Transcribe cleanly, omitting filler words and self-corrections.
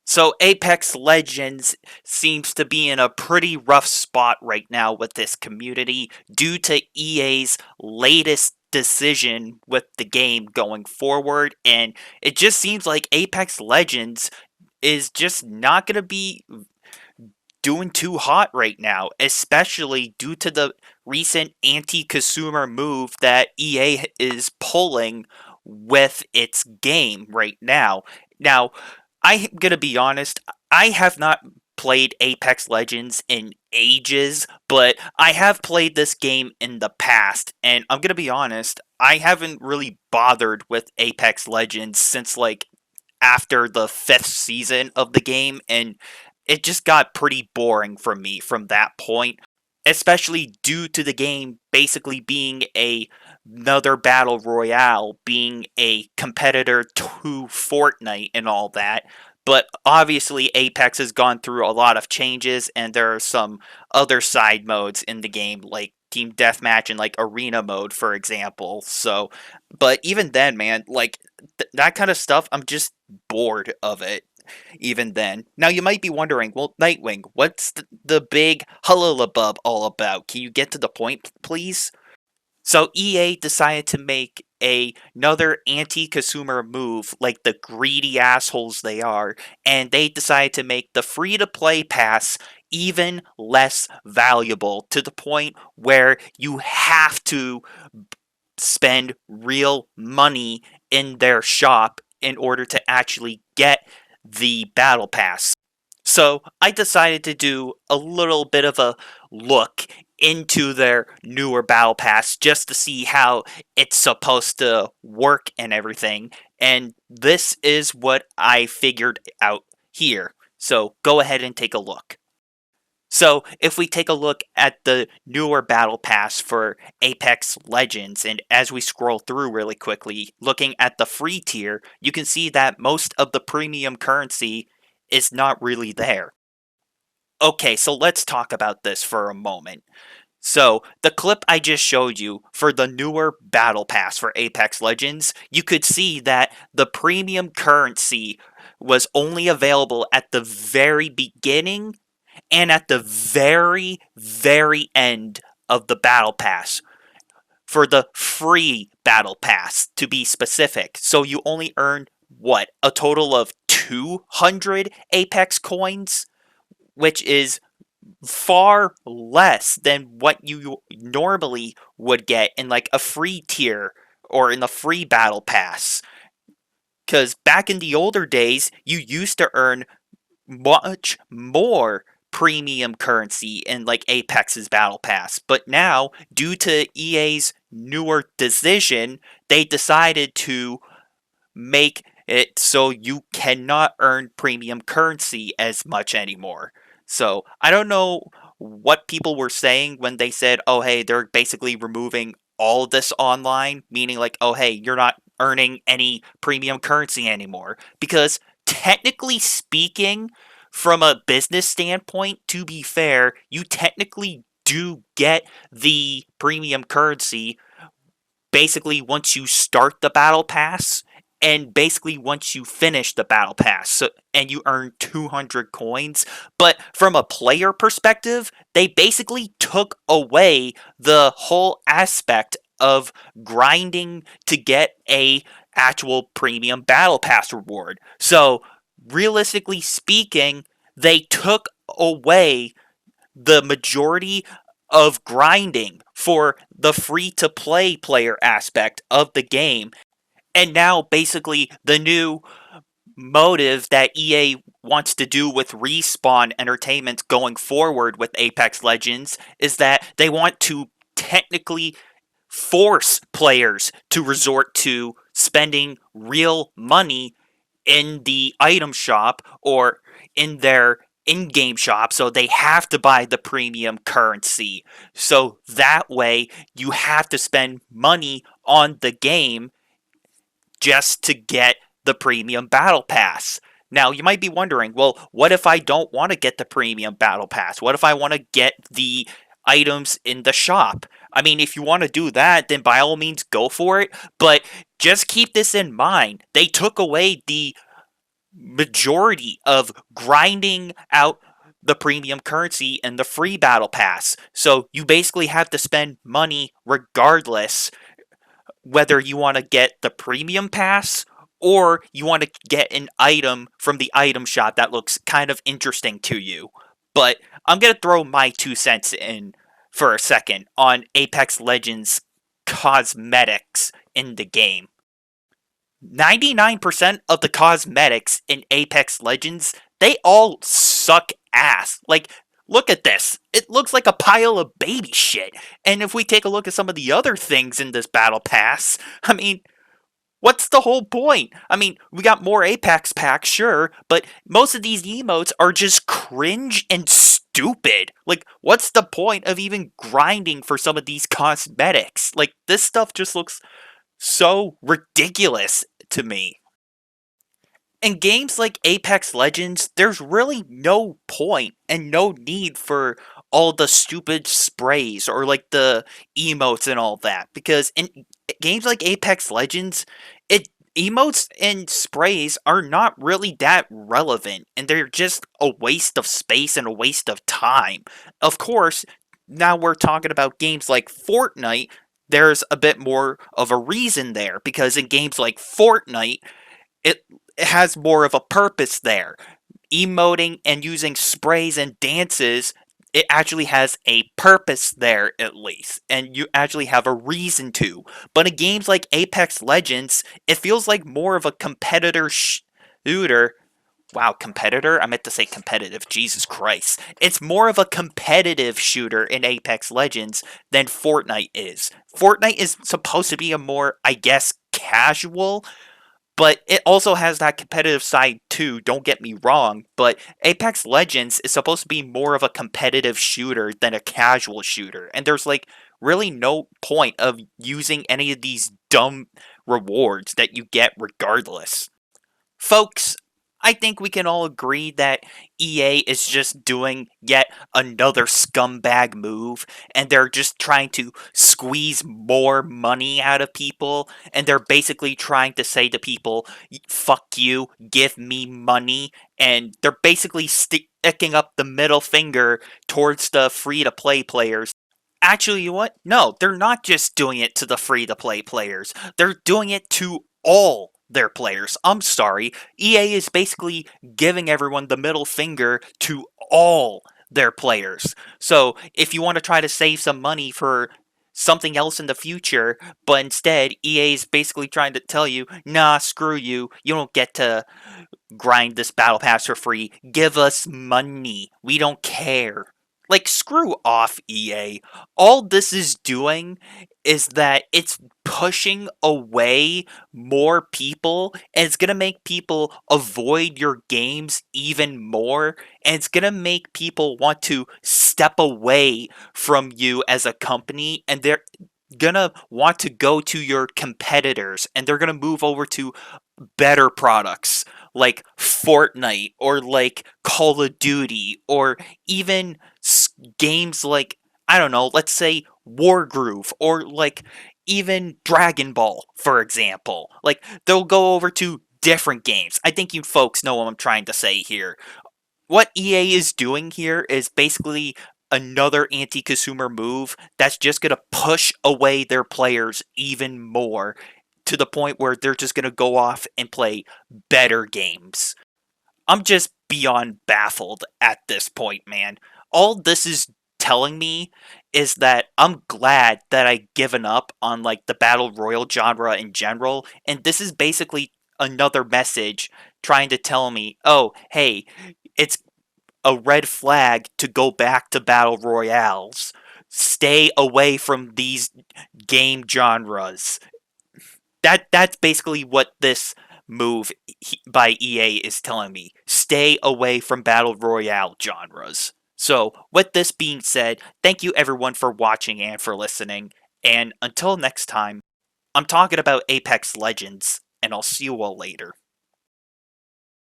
So Apex Legends seems to be in a pretty rough spot right now with this community due to EA's latest decision with the game going forward, and it just seems like Apex Legends is just not going to be doing too hot right now, especially due to the recent anti-consumer move that EA is pulling with its game right now. Now, I'm gonna be honest, I have not played Apex Legends in ages, but I have played this game in the past, and I'm gonna be honest, I haven't really bothered with Apex Legends since like after the fifth season of the game, and it just got pretty boring for me from that point, especially due to the game basically being another battle royale, being a competitor to Fortnite and all that. But obviously, Apex has gone through a lot of changes, and there are some other side modes in the game, like Team Deathmatch and like Arena mode, for example. So, but even then, man, like that kind of stuff, I'm just bored of it even then. Now you might be wondering, well, Nightwing, what's the big hullabaloo all about? Can you get to the point, please? So EA decided to make another anti-consumer move like the greedy assholes they are, and they decided to make the free-to-play pass even less valuable to the point where you have to spend real money in their shop in order to actually get the battle pass. So I decided to do a little bit of a look into their newer battle pass just to see how it's supposed to work and everything. And this is what I figured out here. So go ahead and take a look. So, if we take a look at the newer battle pass for Apex Legends, and as we scroll through really quickly, looking at the free tier, you can see that most of the premium currency is not really there. Okay, so let's talk about this for a moment. So, the clip I just showed you for the newer battle pass for Apex Legends, you could see that the premium currency was only available at the very beginning and at the very, very end of the battle pass for the free battle pass to be specific. So you only earn what? A total of 200 Apex coins, which is far less than what you normally would get in like a free tier or in the free battle pass. Because back in the older days, you used to earn much more premium currency in like Apex's battle pass. But now, due to EA's newer decision, they decided to make it so you cannot earn premium currency as much anymore. So, I don't know what people were saying when they said, "Oh, hey, they're basically removing all this online," meaning like, "Oh, hey, you're not earning any premium currency anymore." Because technically speaking, from a business standpoint, to be fair, you technically do get the premium currency basically once you start the battle pass and basically once you finish the battle pass, so, and you earn 200 coins. But from a player perspective, they basically took away the whole aspect of grinding to get a actual premium battle pass reward. So realistically speaking, they took away the majority of grinding for the free to play player aspect of the game. And now, basically, the new motive that EA wants to do with Respawn Entertainment going forward with Apex Legends is that they want to technically force players to resort to spending real money in the item shop or in their in-game shop, so they have to buy the premium currency. So that way you have to spend money on the game just to get the premium battle pass. Now, you might be wondering, well, what if I don't want to get the premium battle pass? What if I want to get the items in the shop? I mean, if you want to do that, then by all means go for it, but just keep this in mind. They took away the majority of grinding out the premium currency and the free battle pass. So you basically have to spend money regardless whether you want to get the premium pass or you want to get an item from the item shop that looks kind of interesting to you. But I'm going to throw my 2 cents in for a second on Apex Legends cosmetics in the game. 99% of the cosmetics in Apex Legends, they all suck ass. Like, look at this. It looks like a pile of baby shit. And if we take a look at some of the other things in this battle pass, I mean, what's the whole point? I mean, we got more Apex packs, sure, but most of these emotes are just cringe and stupid. Like, what's the point of even grinding for some of these cosmetics? Like, this stuff just looks so ridiculous to me. In games like Apex Legends, there's really no point and no need for all the stupid sprays or like the emotes and all that because in games like Apex Legends, it emotes and sprays are not really that relevant and they're just a waste of space and a waste of time. Of course, now we're talking about games like Fortnite, there's a bit more of a reason there because in games like Fortnite, it has more of a purpose there. Emoting and using sprays and dances, it actually has a purpose there at least, and you actually have a reason to. But in games like Apex Legends, it feels like more of a competitor shooter. Wow, competitor? I meant to say competitive. Jesus Christ. It's more of a competitive shooter in Apex Legends than Fortnite is. Fortnite is supposed to be a more, I guess, casual, but it also has that competitive side too, don't get me wrong, but Apex Legends is supposed to be more of a competitive shooter than a casual shooter, and there's like really no point of using any of these dumb rewards that you get regardless. Folks, I think we can all agree that EA is just doing yet another scumbag move, and they're just trying to squeeze more money out of people, and they're basically trying to say to people, fuck you, give me money, and they're basically sticking up the middle finger towards the free to play players. Actually, you know what? No, they're not just doing it to the free to play players. They're doing it to all their players. I'm sorry. EA is basically giving everyone the middle finger to all their players. So, if you want to try to save some money for something else in the future, but instead EA is basically trying to tell you, nah, screw you. You don't get to grind this battle pass for free. Give us money. We don't care. Like, screw off, EA. All this is doing is that it's pushing away more people, and it's gonna make people avoid your games even more, and it's gonna make people want to step away from you as a company, and they're gonna want to go to your competitors, and they're gonna move over to better products like Fortnite or like Call of Duty or even games like, I don't know, let's say Wargroove or like even Dragon Ball, for example. Like, they'll go over to different games. I think you folks know what I'm trying to say here. What EA is doing here is basically another anti-consumer move that's just going to push away their players even more to the point where they're just going to go off and play better games. I'm just beyond baffled at this point, man. All this is telling me is that I'm glad that I given up on like the battle royal genre in general, and this is basically another message trying to tell me, "Oh, hey, it's a red flag to go back to battle royales. Stay away from these game genres." That's basically what this move by EA is telling me. Stay away from battle royale genres. So, with this being said, thank you everyone for watching and for listening. And until next time, I'm talking about Apex Legends, and I'll see you all later.